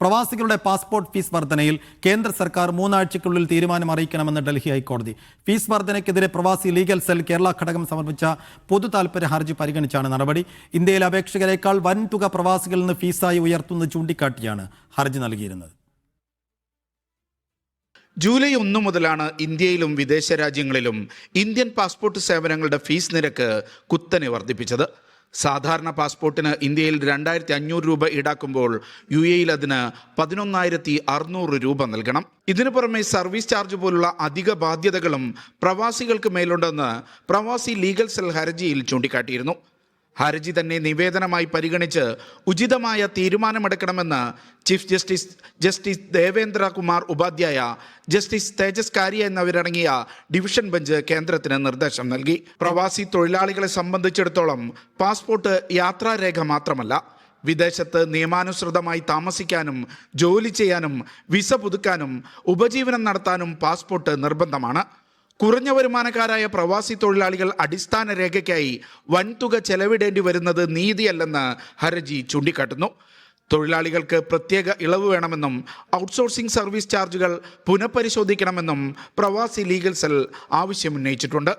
പ്രവാസികളുടെ passport fees വർധനയിൽ കേന്ദ്ര സർക്കാർ 3 ആഴ്ചയ്ക്കുള്ളിൽ തീരുമാനം അറിയിക്കണമെന്ന് ഡൽഹി ഹൈക്കോടതി. ഫീസ് വർധനയ്ക്കെതിരെ പ്രവാസി ലീഗൽ സെൽ കേരള ഘടകം സമർപ്പിച്ച പൊതു താൽപര്യ ഹർജി പരിഗണിച്ചാണ് നടപടി. ഇന്ത്യയിലെ അപേക്ഷകരെക്കാൾ വൻതുക പ്രവാസികളിൽ നിന്ന് ഫീസായി ഉയർത്തുന്നത് ചൂണ്ടിക്കാട്ടിയാണ് ഹർജി നൽകിയിരുന്നത്. ജൂലൈ 1 മുതലാണ് ഇന്ത്യയിലും വിദേശ രാജ്യങ്ങളിലും ഇന്ത്യൻ പാസ്പോർട്ട് സേവനങ്ങളുടെ ഫീസ് നിരക്ക് കുത്തനെ വർദ്ധിപ്പിച്ചത്. സാധാരണ പാസ്പോർട്ടിന് ഇന്ത്യയിൽ 2500 രൂപ ഈടാക്കുമ്പോൾ UAE-യിൽ അതിന് 11,600 രൂപ നൽകണം. ഇതിനു പുറമെ സർവീസ് ചാർജ് പോലുള്ള അധിക ബാധ്യതകളും പ്രവാസികൾക്ക് മേലുണ്ടെന്ന് പ്രവാസി ലീഗൽ സെൽ ഹർജിയിൽ ചൂണ്ടിക്കാട്ടിയിരുന്നു. ഹർജി തന്നെ നിവേദനമായി പരിഗണിച്ച് ഉചിതമായ തീരുമാനമെടുക്കണമെന്ന് chief justice Devendra Kumar Upadhyaya, justice Tejas Kariya എന്നിവരടങ്ങിയ ഡിവിഷൻ ബെഞ്ച് കേന്ദ്രത്തിന് നിർദ്ദേശം നൽകി. പ്രവാസി തൊഴിലാളികളെ സംബന്ധിച്ചിടത്തോളം പാസ്പോർട്ട് യാത്രാരേഖ മാത്രമല്ല, വിദേശത്ത് നിയമാനുസൃതമായി താമസിക്കാനും ജോലി ചെയ്യാനും വിസ പുതുക്കാനും ഉപജീവനം നടത്താനും പാസ്പോർട്ട് നിർബന്ധമാണ്. കുറഞ്ഞ വരുമാനക്കാരായ പ്രവാസി തൊഴിലാളികൾ അടിസ്ഥാന രേഖയ്ക്കായി വൻതുക ചെലവിടേണ്ടി വരുന്നത് നീതിയല്ലെന്ന് ഹർജി ചൂണ്ടിക്കാട്ടുന്നു. തൊഴിലാളികൾക്ക് പ്രത്യേക ഇളവ് വേണമെന്നും ഔട്ട്സോഴ്സിംഗ് സർവീസ് ചാർജുകൾ പുനഃപരിശോധിക്കണമെന്നും പ്രവാസി ലീഗൽ സെൽ ആവശ്യമുന്നയിച്ചിട്ടുണ്ട്.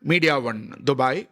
Media 1 Dubai.